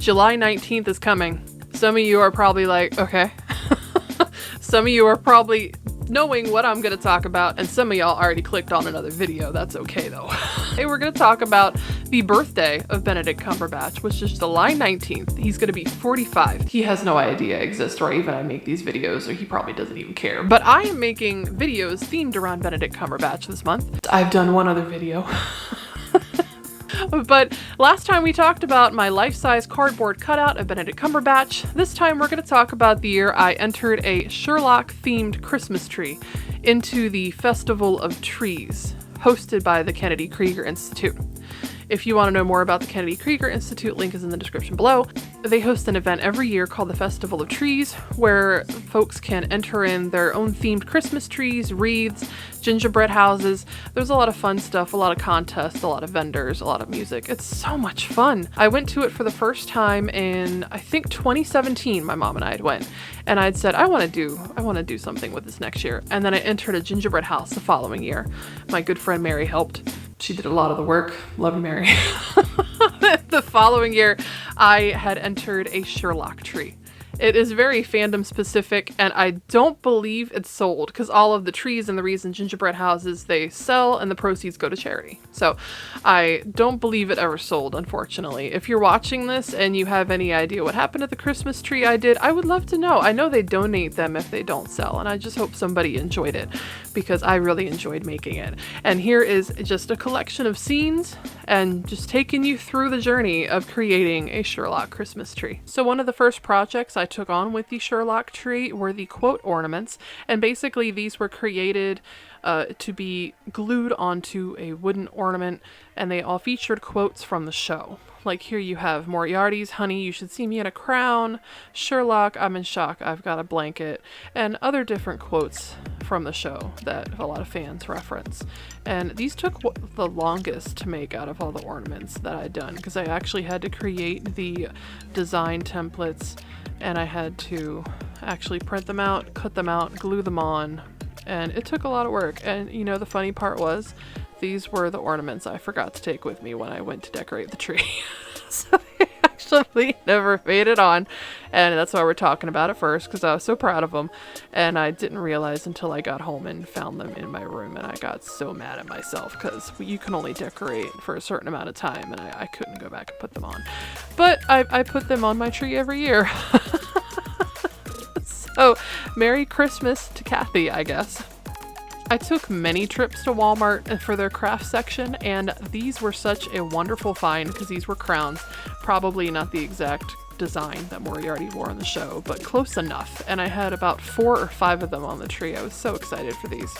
July 19th is coming. Some of you are probably like, okay. Some of you are probably knowing what I'm going to talk about, and some of y'all already clicked on another video. That's okay though. Hey, we're going to talk about the birthday of Benedict Cumberbatch, which is July 19th. He's going to be 45. He has no idea I exist or even I make these videos, or he probably doesn't even care. But I am making videos themed around Benedict Cumberbatch this month. I've done one other video. But last time we talked about my life-size cardboard cutout of Benedict Cumberbatch. This time we're going to talk about the year I entered a Sherlock-themed Christmas tree into the Festival of Trees, hosted by the Kennedy Krieger Institute. If you want to know more about the Kennedy Krieger Institute, link is in the description below. They host an event every year called the Festival of Trees, where folks can enter in their own themed Christmas trees, wreaths, gingerbread houses. There's a lot of fun stuff, a lot of contests, a lot of vendors, a lot of music. It's so much fun. I went to it for the first time in, I think, 2017. My mom and I had went, and I'd said, I want to do something with this next year. And then I entered a gingerbread house the following year. My good friend Mary helped. She did a lot of the work. Love you, Mary. The following year, I had entered a Sherlock tree. It is very fandom specific, and I don't believe it's sold because all of the trees and the wreaths and gingerbread houses, they sell and the proceeds go to charity. So I don't believe it ever sold, unfortunately. If you're watching this and you have any idea what happened to the Christmas tree I did, I would love to know. I know they donate them if they don't sell, and I just hope somebody enjoyed it because I really enjoyed making it. And here is just a collection of scenes and just taking you through the journey of creating a Sherlock Christmas tree. So one of the first projects I took on with the Sherlock tree were the quote ornaments, and basically these were created to be glued onto a wooden ornament, and they all featured quotes from the show. Like here you have Moriarty's "Honey, you should see me in a crown," Sherlock, "I'm in shock, I've got a blanket," and other different quotes from the show that a lot of fans reference. And these took the longest to make out of all the ornaments that I'd done, because I actually had to create the design templates, and I had to actually print them out, cut them out, glue them on, and it took a lot of work. And you know, the funny part was, these were the ornaments I forgot to take with me when I went to decorate the tree. So they actually never faded on, and that's why we're talking about it first, because I was so proud of them, and I didn't realize until I got home and found them in my room, and I got so mad at myself because you can only decorate for a certain amount of time, and I couldn't go back and put them on. But I put them on my tree every year. So Merry Christmas to Cathy, I guess. I took many trips to Walmart for their craft section, and these were such a wonderful find because these were crowns. Probably not the exact design that Moriarty wore on the show, but close enough. And I had about 4 or 5 of them on the tree. I was so excited for these.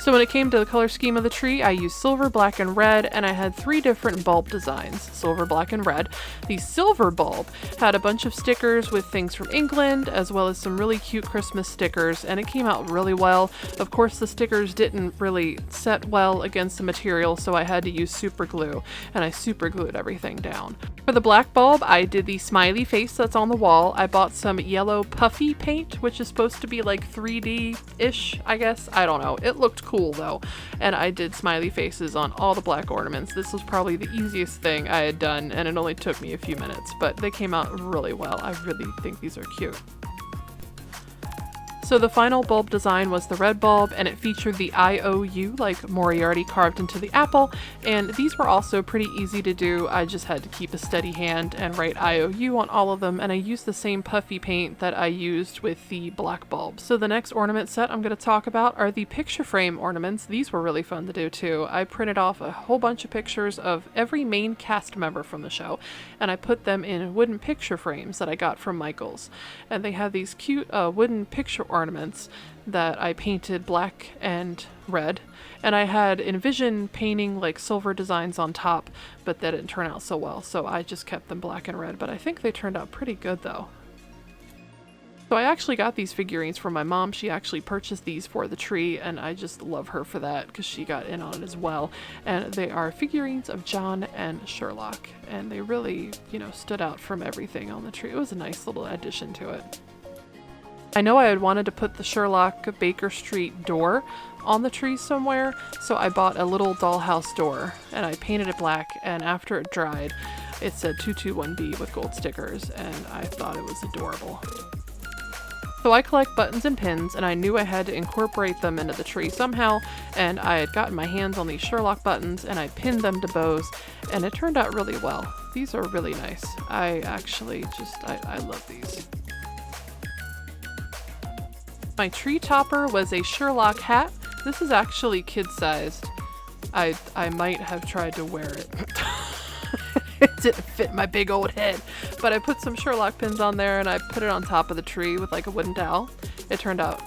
So when it came to the color scheme of the tree, I used silver, black, and red, and I had 3 different bulb designs, silver, black, and red. The silver bulb had a bunch of stickers with things from England, as well as some really cute Christmas stickers, and it came out really well. Of course, the stickers didn't really set well against the material, so I had to use super glue, and I super glued everything down. For the black bulb, I did the smiley face that's on the wall. I bought some yellow puffy paint, which is supposed to be like 3D-ish, I guess. I don't know. It looked cool though, and I did smiley faces on all the black ornaments. This was probably the easiest thing I had done, and it only took me a few minutes, but they came out really well. I really think these are cute. So the final bulb design was the red bulb, and it featured the IOU like Moriarty carved into the apple, and these were also pretty easy to do. I just had to keep a steady hand and write IOU on all of them, and I used the same puffy paint that I used with the black bulb. So the next ornament set I'm going to talk about are the picture frame ornaments. These were really fun to do too. I printed off a whole bunch of pictures of every main cast member from the show, and I put them in wooden picture frames that I got from Michael's. And they have these cute wooden picture ornaments that I painted black and red, and I had envisioned painting like silver designs on top, but that didn't turn out so well, so I just kept them black and red. But I think they turned out pretty good though. So I actually got these figurines from my mom. She actually purchased these for the tree, and I just love her for that because she got in on it as well. And they are figurines of John and Sherlock, and they really, you know, stood out from everything on the tree. It was a nice little addition to it. I know I had wanted to put the Sherlock Baker Street door on the tree somewhere, so I bought a little dollhouse door and I painted it black, and after it dried, It said 221B with gold stickers, and I thought it was adorable. So I collect buttons and pins, and I knew I had to incorporate them into the tree somehow, and I had gotten my hands on these Sherlock buttons, and I pinned them to bows, and it turned out really well. These are really nice. I actually I love these. My tree topper was a Sherlock hat. This is actually kid-sized. I might have tried to wear it. It didn't fit my big old head, but I put some Sherlock pins on there and I put it on top of the tree with like a wooden dowel. It turned out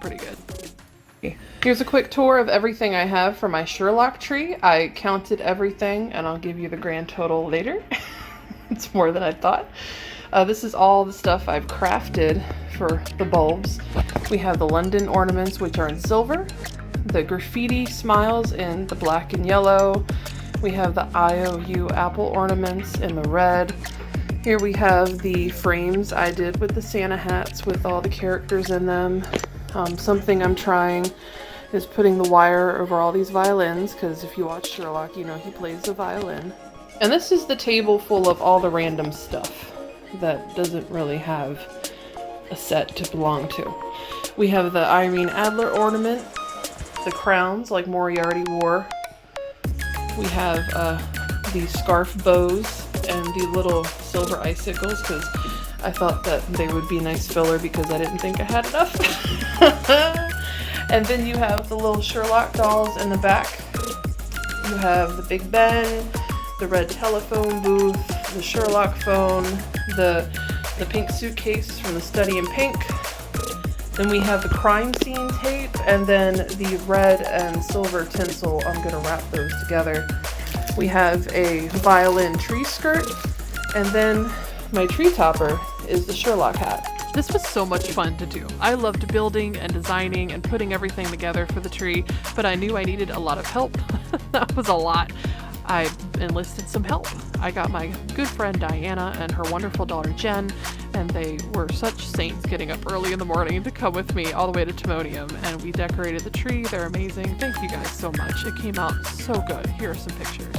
pretty good. Here's a quick tour of everything I have for my Sherlock tree. I counted everything and I'll give you the grand total later. It's more than I thought. This is all the stuff I've crafted for the bulbs. We have the London ornaments, which are in silver, the graffiti smiles in the black and yellow. We have the IOU apple ornaments in the red. Here we have the frames I did with the Santa hats with all the characters in them. Something I'm trying is putting the wire over all these violins, because if you watch Sherlock, you know he plays the violin. And this is the table full of all the random stuff that doesn't really have a set to belong to. We have the Irene Adler ornament, the crowns like Moriarty wore. We have the scarf bows and the little silver icicles, because I thought that they would be nice filler because I didn't think I had enough. And then you have the little Sherlock dolls in the back. You have the Big Ben, the red telephone booth, the Sherlock phone, the pink suitcase from the Study in Pink. Then we have the crime scene tape, and then the red and silver tinsel. I'm gonna wrap those together. We have a violin tree skirt, and then my tree topper is the Sherlock hat. This was so much fun to do. I loved building and designing and putting everything together for the tree, but I knew I needed a lot of help. That was a lot. I enlisted some help. I got my good friend Diana and her wonderful daughter Jen, and they were such saints getting up early in the morning to come with me all the way to Timonium, and we decorated the tree. They're amazing. Thank you guys so much. It came out so good. Here are some pictures.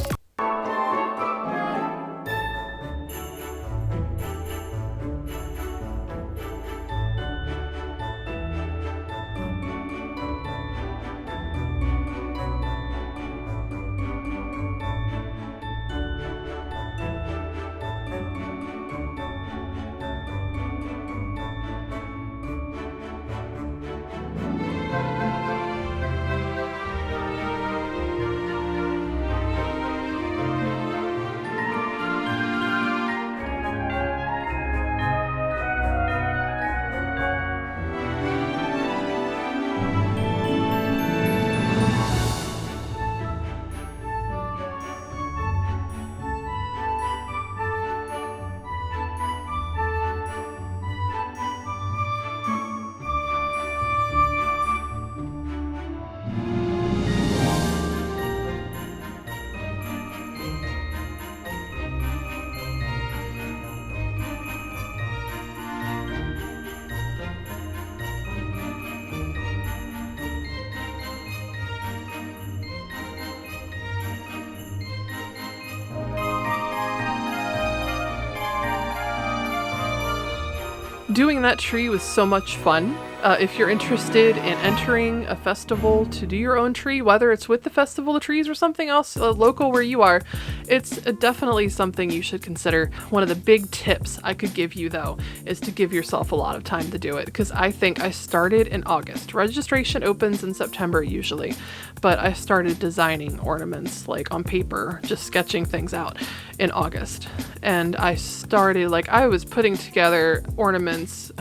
Doing that tree was so much fun. If you're interested in entering a festival to do your own tree, whether it's with the Festival of Trees or something else local where you are, it's definitely something you should consider. One of the big tips I could give you, though, is to give yourself a lot of time to do it, because I think I started in August. Registration opens in September usually, but I started designing ornaments like on paper, just sketching things out in August. And I started, like, I was putting together ornaments.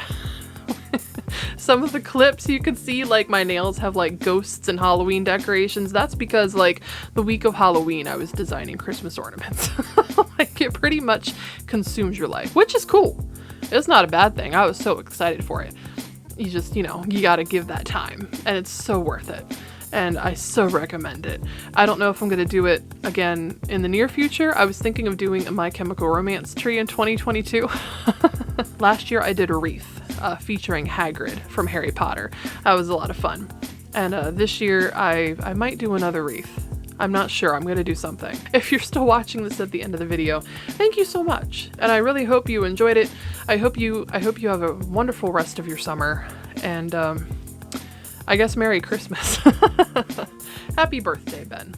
Some of the clips you could see, like, my nails have like ghosts and Halloween decorations. That's because, like, the week of Halloween I was designing Christmas ornaments. Like, it pretty much consumes your life, which is cool. It's not a bad thing. I was so excited for it. You just, you gotta give that time, and it's so worth it. And I so recommend it. I don't know if I'm gonna do it again in the near future. I was thinking of doing a My Chemical Romance tree in 2022. Last year I did a wreath featuring Hagrid from Harry Potter. That was a lot of fun. And this year I might do another wreath. I'm not sure. I'm going to do something. If you're still watching this at the end of the video, thank you so much. And I really hope you enjoyed it. I hope you have a wonderful rest of your summer. And I guess Merry Christmas. Happy birthday, Ben.